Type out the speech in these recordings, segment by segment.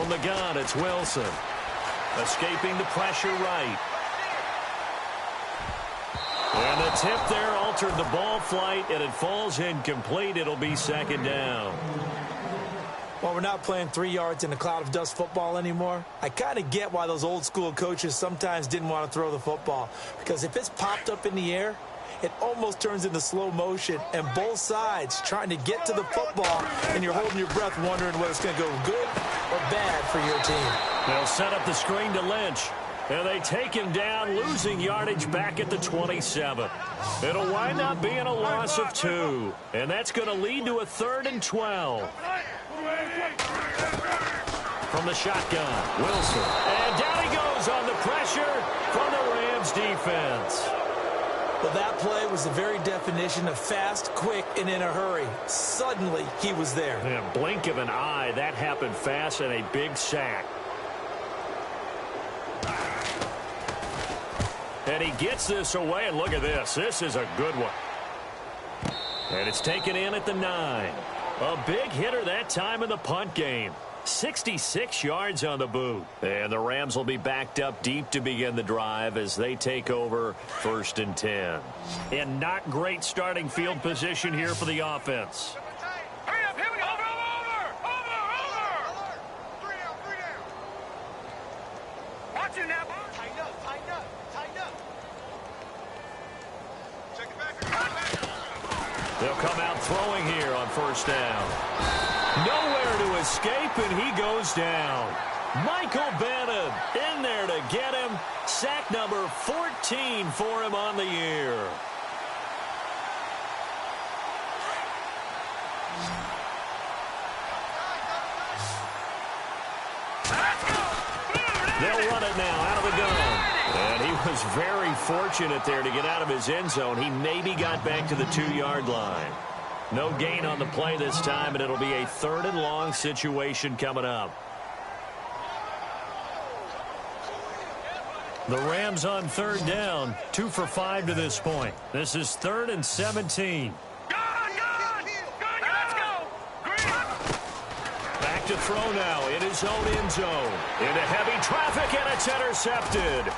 From the gun, it's Wilson. Escaping the pressure right. And the tip there altered the ball flight, and it falls incomplete. It'll be second down. Well, we're not playing 3 yards in a cloud of dust football anymore. I kind of get why those old school coaches sometimes didn't want to throw the football. Because if it's popped up in the air, it almost turns into slow motion, and both sides trying to get to the football, and you're holding your breath wondering whether it's going to go good or bad for your team. They'll set up the screen to Lynch, and they take him down, losing yardage back at the 27. It'll wind up being a loss of 2, and that's going to lead to a 3rd and 12. From the shotgun, Wilson, and down he goes on the pressure from the Rams defense. Well, that play was the very definition of fast, quick, and in a hurry. Suddenly, he was there. In a blink of an eye, that happened fast, and a big sack. And he gets this away, and look at this. This is a good one. And it's taken in at the 9. A big hitter that time in the punt game. 66 yards on the boot. And the Rams will be backed up deep to begin the drive as they take over 1st and 10. And not great starting field position here for the offense. Hurry up, hit me. Over. 3 down. Watch it now. Tighten up. Check it back. They'll come out throwing here on 1st down. Nowhere to escape, and he goes down. Michael Bannon in there to get him. Sack number 14 for him on the year. They'll run it now out of the gun. And he was very fortunate there to get out of his end zone. He maybe got back to the 2-yard line. No gain on the play this time, and it'll be a 3rd and long situation coming up. The Rams on 3rd down, 2 for 5 to this point. This is 3rd and 17. Let's go. Back to throw now in his own end zone. Into heavy traffic, and it's intercepted.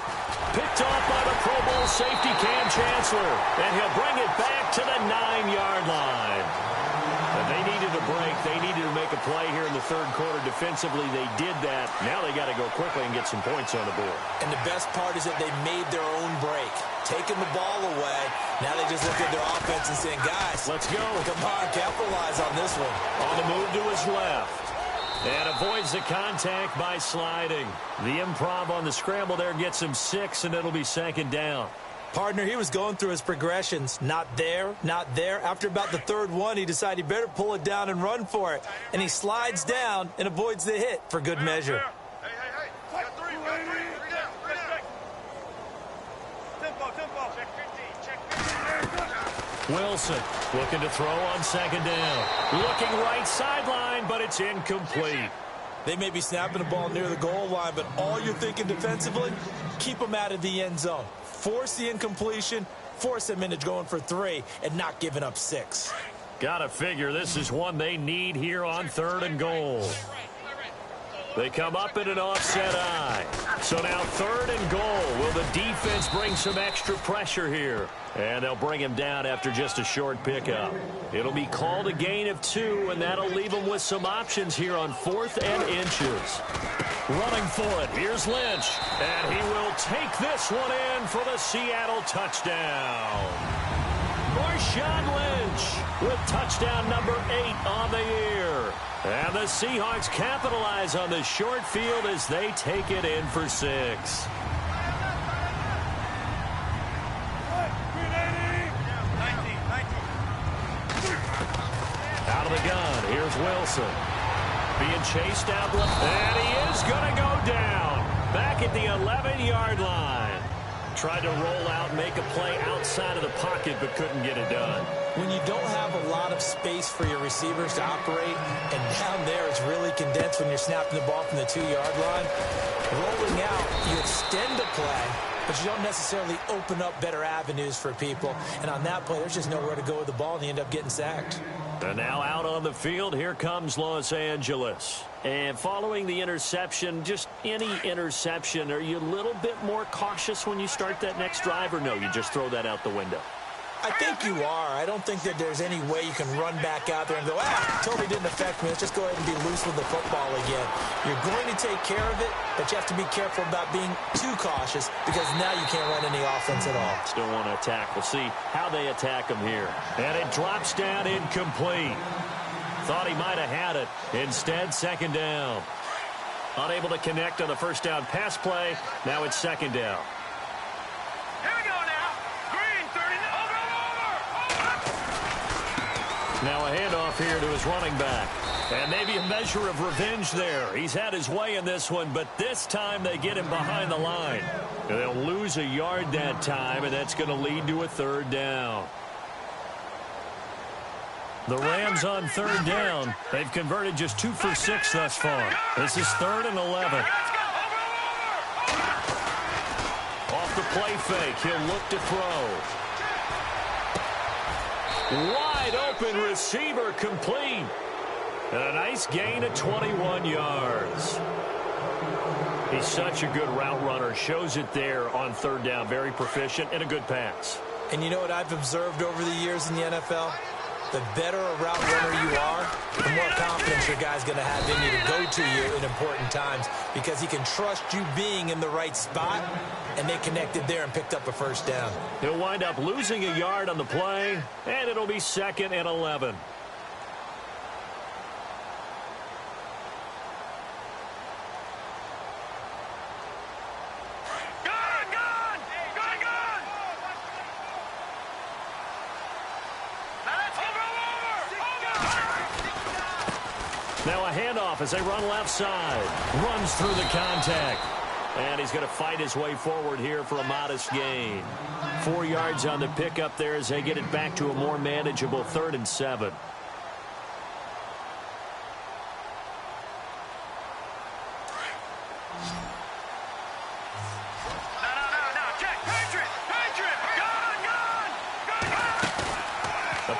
Picked off by the Pro Bowl safety Cam Chancellor, and he'll bring it back to the 9-yard line. And they needed a break. They needed to make a play here in the 3rd quarter. Defensively, they did that. Now they got to go quickly and get some points on the board. And the best part is that they made their own break, taking the ball away. Now they just look at their offense and saying, guys, let's go. Come on, capitalize on this one. On the move to his left. And avoids the contact by sliding. The improv on the scramble there gets him 6, and it'll be 2nd down. Partner, he was going through his progressions. Not there. After about the 3rd one, he decided he better pull it down and run for it. And he slides down and avoids the hit for good measure. Hey. Got 3 down. Tempo. Check 15. Wilson looking to throw on 2nd down. Looking right sideline, but it's incomplete. They may be snapping the ball near the goal line, but all you're thinking defensively, keep them out of the end zone. Force the incompletion, force them into going for 3, and not giving up 6. Gotta figure this is one they need here on 3rd and goal. They come up in an offset eye. So now 3rd and goal. Will the defense bring some extra pressure here? And they'll bring him down after just a short pickup. It'll be called a gain of 2, and that'll leave them with some options here on 4th and inches. Running for it. Here's Lynch. And he will take this one in for the Seattle touchdown. Marshawn Lynch with touchdown number 8 on the year. And the Seahawks capitalize on the short field as they take it in for 6. Out of the gun, here's Wilson. Being chased out left, and he is going to go down. Back at the 11-yard line. Tried to roll out, make a play outside of the pocket, but couldn't get it done. When you don't have a lot of space for your receivers to operate, and down there it's really condensed when you're snapping the ball from the 2-yard line, rolling out, you extend the play, but you don't necessarily open up better avenues for people. And on that play, there's just nowhere to go with the ball, and you end up getting sacked. And now out on the field, here comes Los Angeles. And following the interception, just any interception, are you a little bit more cautious when you start that next drive, or no, you just throw that out the window? I think you are. I don't think that there's any way you can run back out there and go, totally didn't affect me. Let's just go ahead and be loose with the football again. You're going to take care of it, but you have to be careful about being too cautious because now you can't run any offense at all. Still want to attack. We'll see how they attack him here. And it drops down incomplete. Thought he might have had it. Instead, second down. Unable to connect on the first down pass play. Now it's second down. Here we go now. Green, 30. Now a handoff here to his running back. And maybe a measure of revenge there. He's had his way in this one, but this time they get him behind the line. And they'll lose a yard that time, and that's going to lead to a third down. The Rams on third down. They've converted just 2 for 6 thus far. This is 3rd and 11. Off the play fake, he'll look to throw. Wide open receiver complete. And a nice gain of 21 yards. He's such a good route runner. Shows it there on third down. Very proficient and a good pass. And you know what I've observed over the years in the NFL? The better a route runner you are, the more confidence your guy's going to have in you to go to you in important times because he can trust you being in the right spot, and they connected there and picked up a first down. He'll wind up losing a yard on the play, and it'll be 2nd and 11. Now a handoff as they run left side. Runs through the contact. And he's going to fight his way forward here for a modest gain. 4 yards on the pickup there as they get it back to a more manageable 3rd and 7.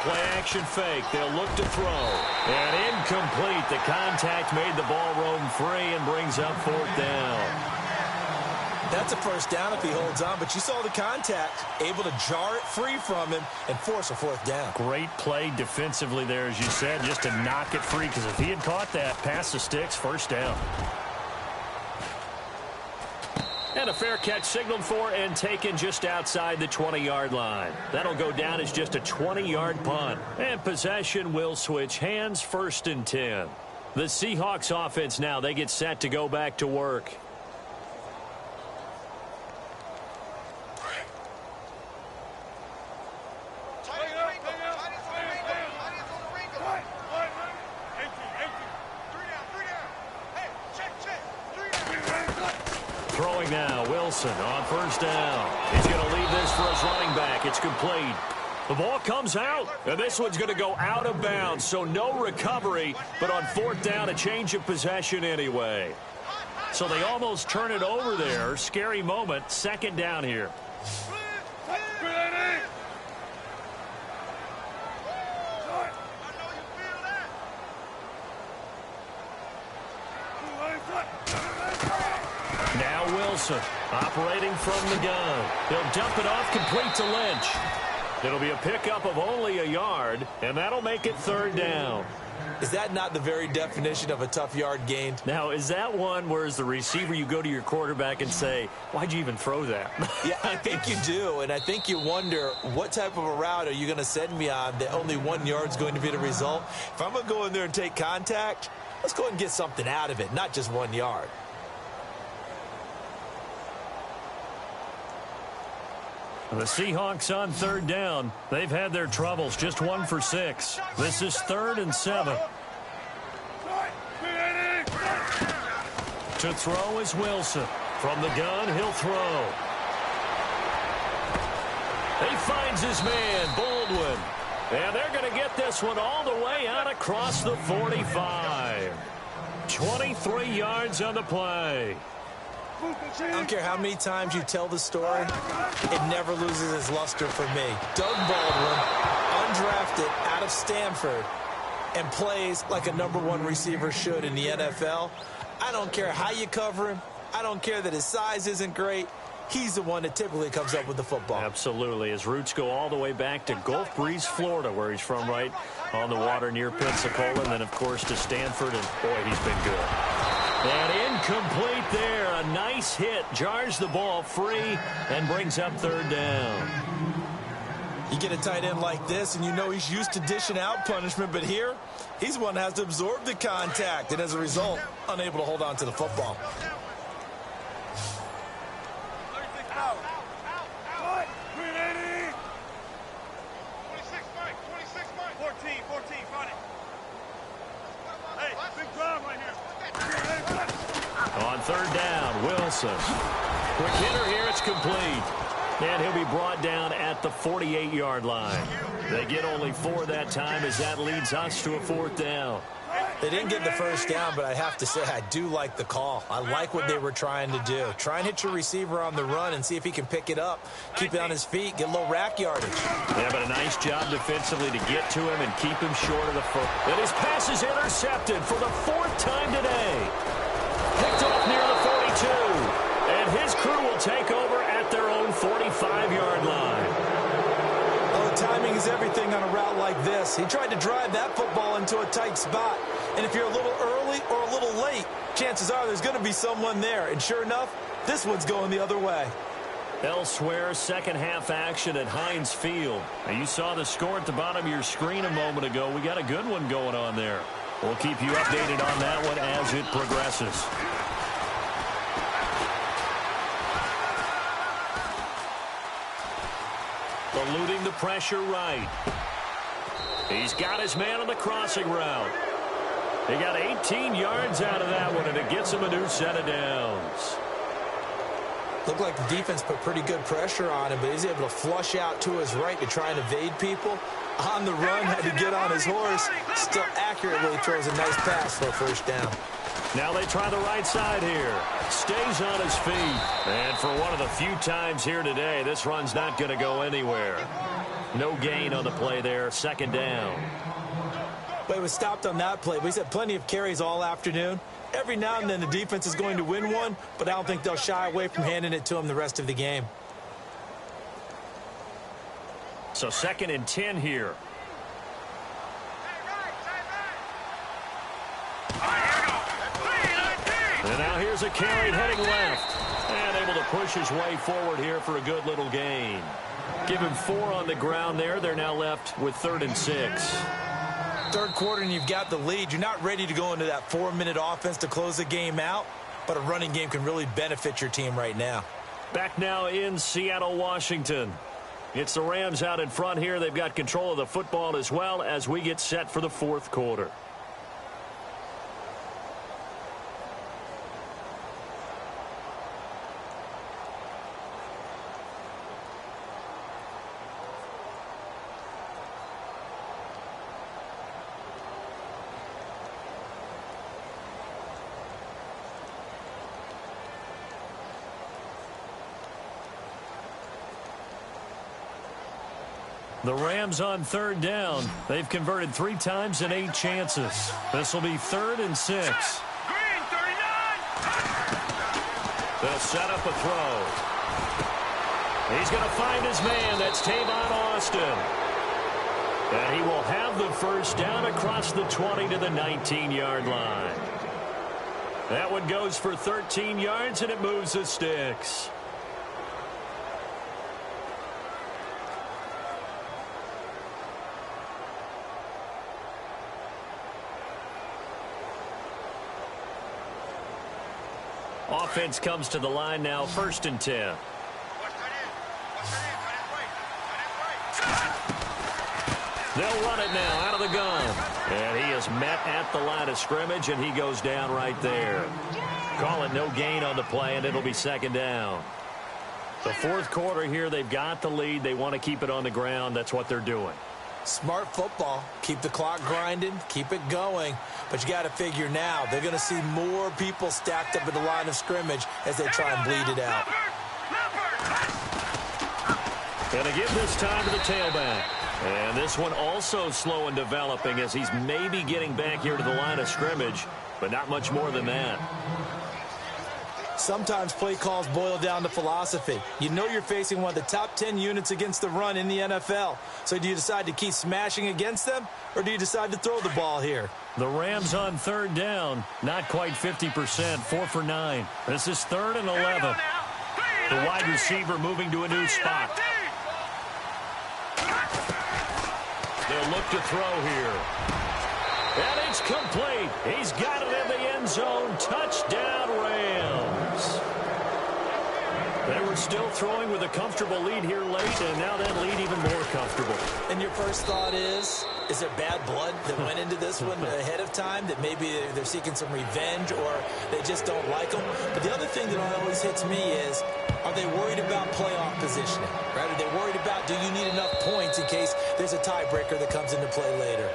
Play-action fake. They'll look to throw. And incomplete. The contact made the ball roam free and brings up 4th down. That's a first down if he holds on, but you saw the contact. Able to jar it free from him and force a 4th down. Great play defensively there, as you said, just to knock it free, because if he had caught that, past the sticks, first down. And a fair catch signaled for and taken just outside the 20-yard line. That'll go down as just a 20-yard punt. And possession will switch hands, 1st and 10. The Seahawks offense now, they get set to go back to work. Throwing now, Wilson on first down. He's going to leave this for his running back. It's complete. The ball comes out, and this one's going to go out of bounds, so no recovery, but on 4th down, a change of possession anyway. So they almost turn it over there. Scary moment. 2nd down here. Now Wilson operating from the gun. He'll dump it off complete to Lynch. It'll be a pickup of only a yard, and that'll make it 3rd down. Is that not the very definition of a tough yard gained? Now, is that one where as the receiver you go to your quarterback and say, why'd you even throw that? Yeah, I think you do, and I think you wonder what type of a route are you going to send me on that only 1 yard's going to be the result? If I'm going to go in there and take contact, let's go ahead and get something out of it, not just 1 yard. The Seahawks on 3rd down. They've had their troubles, just 1 for 6. This is 3rd and 7. To throw is Wilson. From the gun, he'll throw. He finds his man, Baldwin. And they're going to get this one all the way out across the 45. 23 yards on the play. I don't care how many times you tell the story, it never loses its luster for me. Doug Baldwin, undrafted out of Stanford, and plays like a #1 receiver should in the NFL. I don't care how you cover him. I don't care that his size isn't great. He's the one that typically comes up with the football. Absolutely. His roots go all the way back to Gulf Breeze, Florida, where he's from, right on the water near Pensacola, and then, of course, to Stanford, and, boy, he's been good. And incomplete there. A nice hit. Jars the ball free and brings up 3rd down. You get a tight end like this, and you know he's used to dishing out punishment, but here, he's one that has to absorb the contact, and as a result, unable to hold on to the football. On 3rd down, Wilson. Quick hitter here, it's complete. And he'll be brought down at the 48-yard line. They get only 4 that time as that leads us to a 4th down. They didn't get the 1st down, but I have to say I do like the call. I like what they were trying to do. Try and hit your receiver on the run and see if he can pick it up, keep it on his feet, get a little rack yardage. Yeah, but a nice job defensively to get to him and keep him short of the foot. And his pass is intercepted for the 4th time today. Picked off near the 42. And his crew will take over at their own 45-yard line. Oh, timing is everything on a route like this. He tried to drive that football into a tight spot. And if you're a little early or a little late, chances are there's going to be someone there. And sure enough, this one's going the other way. Elsewhere, second half action at Heinz Field. Now, you saw the score at the bottom of your screen a moment ago. We got a good one going on there. We'll keep you updated on that one as it progresses. Eluding the pressure right. He's got his man on the crossing route. He got 18 yards out of that one, and it gets him a new set of downs. Looked like the defense put pretty good pressure on him, but he's able to flush out to his right to try and evade people. On the run, had to get on his horse. Still accurately throws a nice pass for a 1st down. Now they try the right side here. Stays on his feet. And for one of the few times here today, this run's not going to go anywhere. No gain on the play there. 2nd down. But he was stopped on that play. But he's had plenty of carries all afternoon. Every now and then the defense is going to win one, but I don't think they'll shy away from handing it to him the rest of the game. So 2nd and 10 here. And now here's a carry heading left. And able to push his way forward here for a good little gain. Give him 4 on the ground there. They're now left with 3rd and 6. 3rd quarter and you've got the lead. You're not ready to go into that 4-minute offense to close the game out, but a running game can really benefit your team right now. Back now in Seattle, Washington. It's the Rams out in front here. They've got control of the football as well as we get set for the 4th quarter. The Rams on 3rd down. They've converted 3 times in 8 chances. This will be 3rd and 6. Green 39. They'll set up a throw. He's going to find his man. That's Tavon Austin. And he will have the 1st down across the 20 to the 19-yard line. That one goes for 13 yards, and it moves the sticks. Offense comes to the line now, 1st and 10. They'll run it now out of the gun. And he is met at the line of scrimmage, and he goes down right there. Call it no gain on the play, and it'll be 2nd down. The 4th quarter here, they've got the lead. They want to keep it on the ground. That's what they're doing. Smart football. Keep the clock grinding. Keep it going. But you got to figure now they're going to see more people stacked up at the line of scrimmage as they try and bleed it out. Going to give this time to the tailback. And this one also slow in developing as he's maybe getting back here to the line of scrimmage, but not much more than that. Sometimes play calls boil down to philosophy. You know you're facing one of the top 10 units against the run in the NFL. So do you decide to keep smashing against them, or do you decide to throw the ball here? The Rams on third down, not quite 50%, 4 for 9. This is 3rd and 11. The wide receiver moving to a new spot. They'll look to throw here. And it's complete. He's got it in the end zone. Touchdown, Rams. They were still throwing with a comfortable lead here late, and now that lead even more comfortable. And your first thought is there bad blood that went into this one ahead of time, that maybe they're seeking some revenge or they just don't like them? But the other thing that always hits me is, are they worried about playoff positioning? Right? Are they worried about, do you need enough points in case there's a tiebreaker that comes into play later?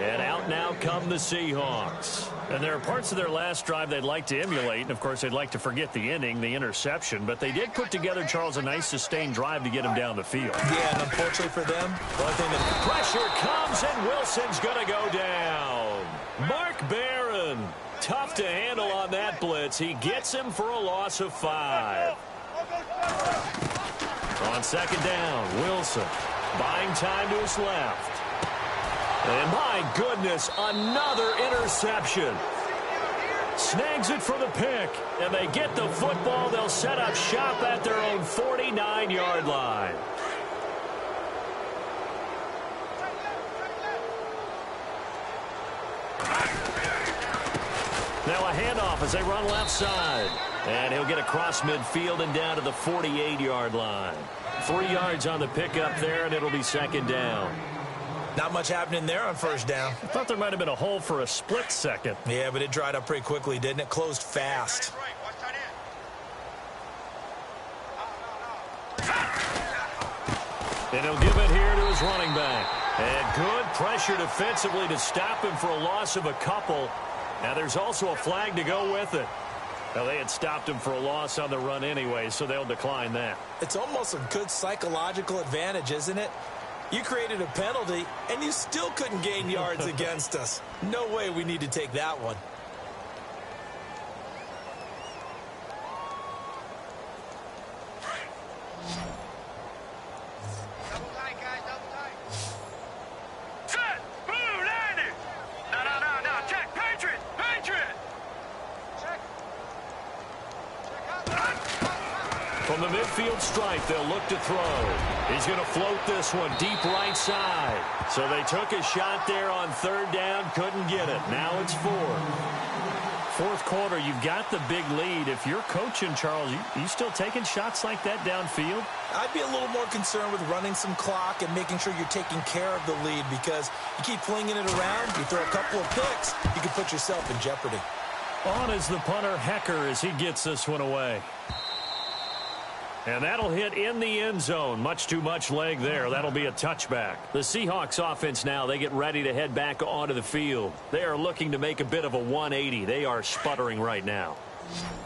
And out now come the Seahawks. And there are parts of their last drive they'd like to emulate. And, of course, they'd like to forget the inning, the interception. But they did put together, Charles, a nice sustained drive to get him down the field. Yeah, and unfortunately for them, the only thing that... Pressure comes, and Wilson's going to go down. Mark Barron, tough to handle on that blitz. He gets him for a loss of 5. On second down, Wilson buying time to his left. And my goodness, another interception. Snags it for the pick, and they get the football. They'll set up shop at their own 49-yard line. Now a handoff as they run left side. And he'll get across midfield and down to the 48-yard line. 3 yards on the pickup there, and it'll be second down. Not much happening there on first down. I thought there might have been a hole for a split second. Yeah, but it dried up pretty quickly, didn't it? Closed fast. And he'll give it here to his running back. And good pressure defensively to stop him for a loss of a couple. Now there's also a flag to go with it. Now they had stopped him for a loss on the run anyway, so they'll decline that. It's almost a good psychological advantage, isn't it? You created a penalty, and you still couldn't gain yards against us. No way we need to take that one. Double tight, guys, double tight. Set! Boom! Landed! No. Check! Patriot! Patriot! Check. From the midfield stripe, they'll look to throw. He's going to float this one deep right side. So they took a shot there on third down, couldn't get it. Now it's 4th quarter, you've got the big lead. If you're coaching, Charles, you still taking shots like that downfield? I'd be a little more concerned with running some clock and making sure you're taking care of the lead, because you keep flinging it around, you throw a couple of picks, you can put yourself in jeopardy. On is the punter, Hecker, as he gets this one away. And that'll hit in the end zone. Much too much leg there. That'll be a touchback. The Seahawks offense now, they get ready to head back onto the field. They are looking to make a bit of a 180. They are sputtering right now.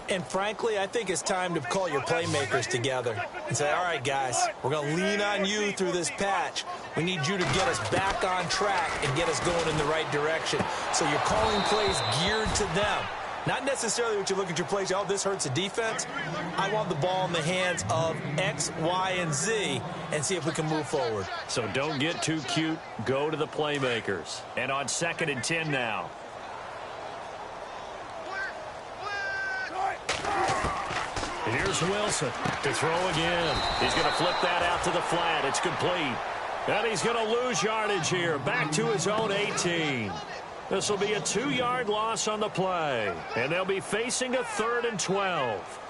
And frankly, I think it's time to call your playmakers together and say, all right, guys, we're going to lean on you through this patch. We need you to get us back on track and get us going in the right direction. So you're calling plays geared to them. Not necessarily what you look at your plays, oh, this hurts the defense. I want the ball in the hands of X, Y, and Z and see if we can move forward. So don't get too cute. Go to the playmakers. And on 2nd and 10 now. Here's Wilson to throw again. He's going to flip that out to the flat. It's complete. And he's going to lose yardage here. Back to his own 18. This will be a 2-yard loss on the play. And they'll be facing a 3rd and 12.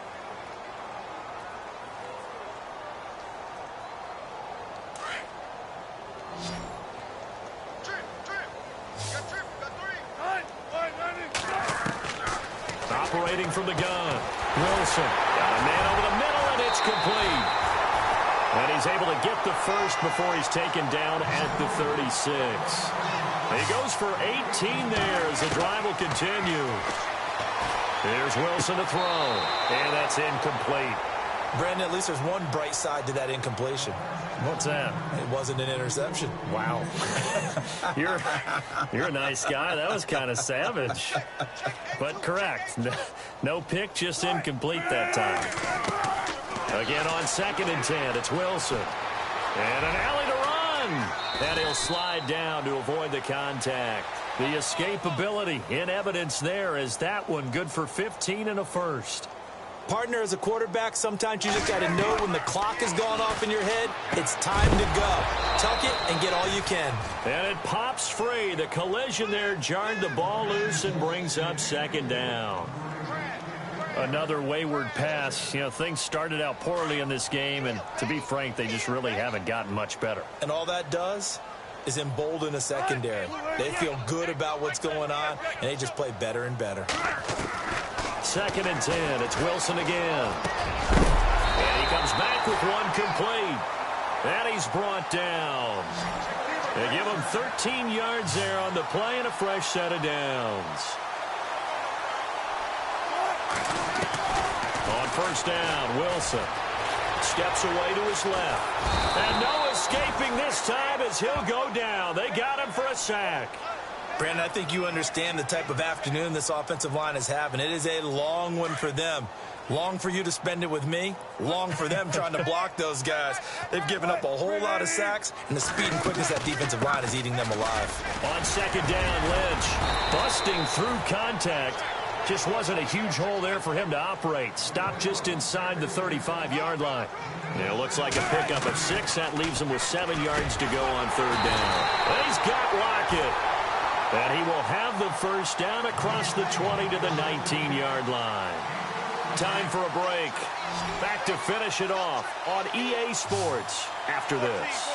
Operating from the gun. Wilson got a man over the middle, and it's complete. And he's able to get the first before he's taken down at the 36. He goes for 18 there as the drive will continue. Here's Wilson to throw, and that's incomplete. Brandon, at least there's one bright side to that incompletion. What's that? It wasn't an interception. Wow. You're a nice guy. That was kind of savage. But correct. No pick, just incomplete that time. Again on 2nd and 10, it's Wilson. And an alley to run. And he'll slide down to avoid the contact. The escapability in evidence there as that one good for 15 and a first. Partner, as a quarterback, sometimes you just got to know when the clock has gone off in your head, it's time to go. Tuck it and get all you can. And it pops free. The collision there jarred the ball loose and brings up 2nd down. Another wayward pass. You know, things started out poorly in this game, and to be frank, they just really haven't gotten much better. And all that does is embolden the secondary. They feel good about what's going on, and they just play better and better. 2nd and 10. It's Wilson again. And he comes back with one complete. And he's brought down. They give him 13 yards there on the play and a fresh set of downs. On 1st down, Wilson steps away to his left. And no escaping this time as he'll go down. They got him for a sack. Brandon, I think you understand the type of afternoon this offensive line is having. It is a long one for them. Long for you to spend it with me. Long for them trying to block those guys. They've given up a whole lot of sacks, and the speed and quickness of that defensive line is eating them alive. On 2nd down, Lynch busting through contact. Just wasn't a huge hole there for him to operate. Stopped just inside the 35-yard line. It looks like a pickup of 6. That leaves him with 7 yards to go on 3rd down. And he's got Lockett. And he will have the first down across the 20 to the 19-yard line. Time for a break. Back to finish it off on EA Sports after this.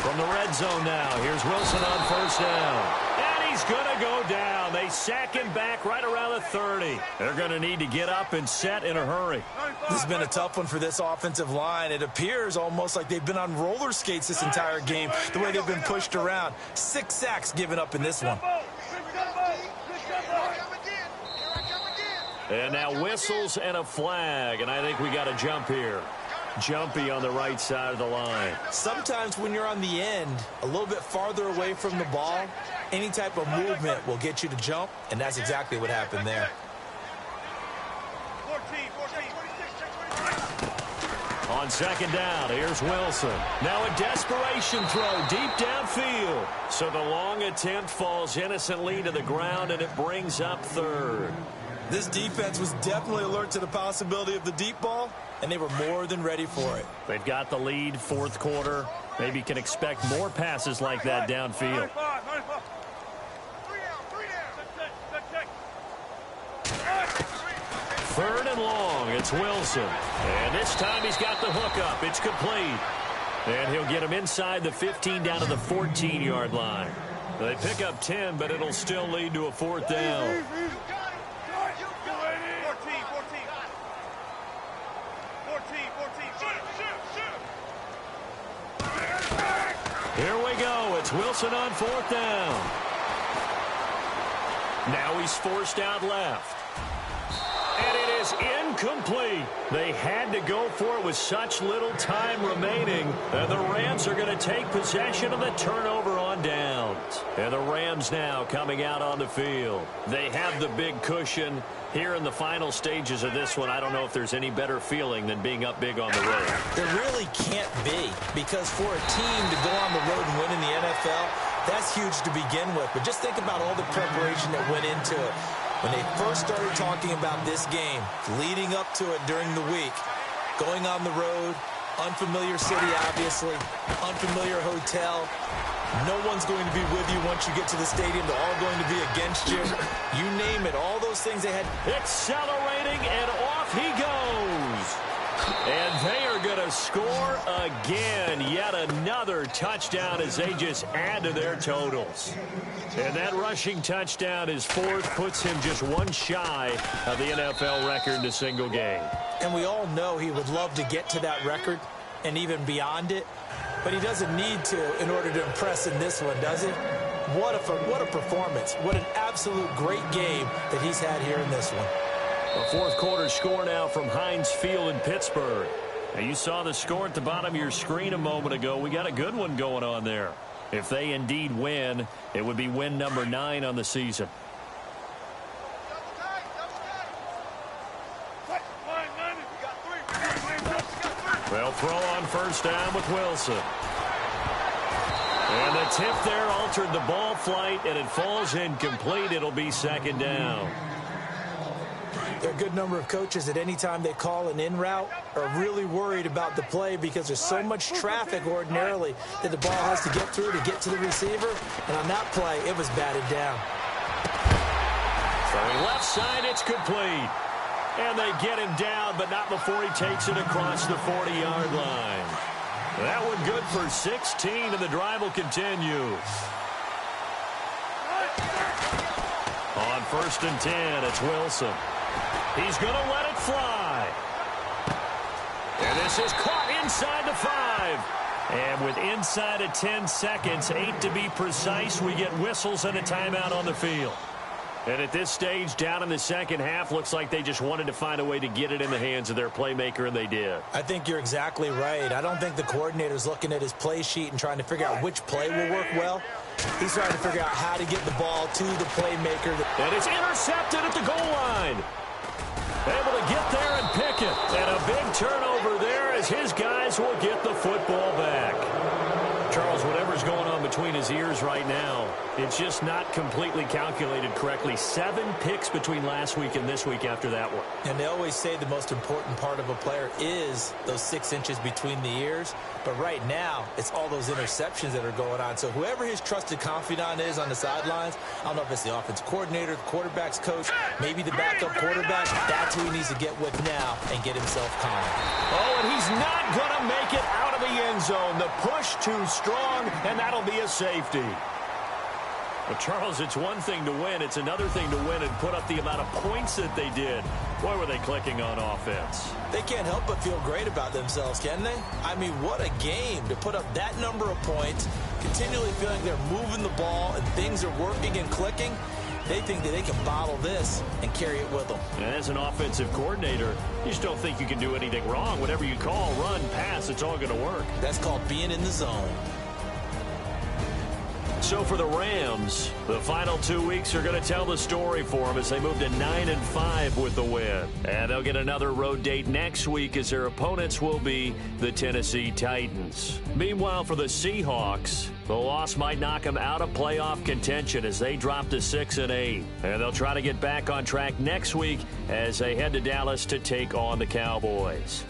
From the red zone now, here's Wilson on 1st down. And he's going to go down. They sack him back right around the 30. They're going to need to get up and set in a hurry. This has been a tough one for this offensive line. It appears almost like they've been on roller skates this entire game, the way they've been pushed around. 6 sacks given up in this one. And now whistles and a flag, and I think we got a jump here. Jumpy on the right side of the line. Sometimes when you're on the end, a little bit farther away from the ball, any type of movement will get you to jump, and that's exactly what happened there. On 2nd down, here's Wilson. Now a desperation throw deep downfield. So the long attempt falls innocently to the ground, and it brings up 3rd. This defense was definitely alert to the possibility of the deep ball, and they were more than ready for it. They've got the lead, 4th quarter. Maybe can expect more passes like that downfield. Third and long, it's Wilson. And this time he's got the hook up. It's complete. And he'll get him inside the 15 down to the 14-yard line. They pick up 10, but it'll still lead to a 4th down. Here we go. It's Wilson on 4th down. Now he's forced out left. And it is incomplete. They had to go for it with such little time remaining. And the Rams are going to take possession of the turnover on downs. And the Rams now coming out on the field. They have the big cushion. Here in the final stages of this one, I don't know if there's any better feeling than being up big on the road. There really can't be, because for a team to go on the road and win in the NFL, that's huge to begin with. But just think about all the preparation that went into it. When they first started talking about this game, leading up to it during the week, going on the road, unfamiliar city, obviously, unfamiliar hotel. No one's going to be with you once you get to the stadium. They're all going to be against you. You name it, all those things they had. Accelerating, and off he goes. And they are going to score again. Yet another touchdown as they just add to their totals. And that rushing touchdown is 4th, puts him just one shy of the NFL record in a single game. And we all know he would love to get to that record and even beyond it. But he doesn't need to in order to impress in this one, does he? What a performance. What an absolute great game that he's had here in this one. A fourth quarter score now from Heinz Field in Pittsburgh. Now you saw the score at the bottom of your screen a moment ago. We got a good one going on there. If they indeed win, it would be win number 9 on the season. They'll throw on first down with Wilson. And the tip there altered the ball flight, and it falls incomplete. It'll be second down. There are a good number of coaches that any time they call an in route are really worried about the play because there's so much traffic ordinarily that the ball has to get through to get to the receiver. And on that play, it was batted down. Throwing left side, it's complete. And they get him down, but not before he takes it across the 40-yard line. That one good for 16, and the drive will continue. On first and 10, it's Wilson. He's going to let it fly. And this is caught inside the 5. And with inside of 10 seconds, 8 to be precise, we get whistles and a timeout on the field. And at this stage, down in the second half, looks like they just wanted to find a way to get it in the hands of their playmaker, and they did. I think you're exactly right. I don't think the coordinator's looking at his play sheet and trying to figure out which play will work well. He's trying to figure out how to get the ball to the playmaker. And it's intercepted at the goal line. Able to get there and pick it. And a big turnover there as his guys will get the football back. Charles, whatever's going on between his ears right now, it's just not completely calculated correctly. 7 picks between last week and this week after that one. And they always say the most important part of a player is those 6 inches between the ears. But right now, it's all those interceptions that are going on. So whoever his trusted confidant is on the sidelines, I don't know if it's the offensive coordinator, the quarterback's coach, maybe the backup quarterback, that's who he needs to get with now and get himself calm. Oh, and he's not going to make it out of the end zone. The push too strong, and that'll be a safety. But, Charles, it's one thing to win. It's another thing to win and put up the amount of points that they did. Boy, were they clicking on offense. They can't help but feel great about themselves, can they? I mean, what a game to put up that number of points, continually feeling they're moving the ball and things are working and clicking. They think that they can bottle this and carry it with them. And as an offensive coordinator, you just don't think you can do anything wrong. Whatever you call, run, pass, it's all going to work. That's called being in the zone. So for the Rams, the final 2 weeks are going to tell the story for them as they move to 9-5 with the win. And they'll get another road date next week as their opponents will be the Tennessee Titans. Meanwhile, for the Seahawks, the loss might knock them out of playoff contention as they drop to 6-8. And they'll try to get back on track next week as they head to Dallas to take on the Cowboys.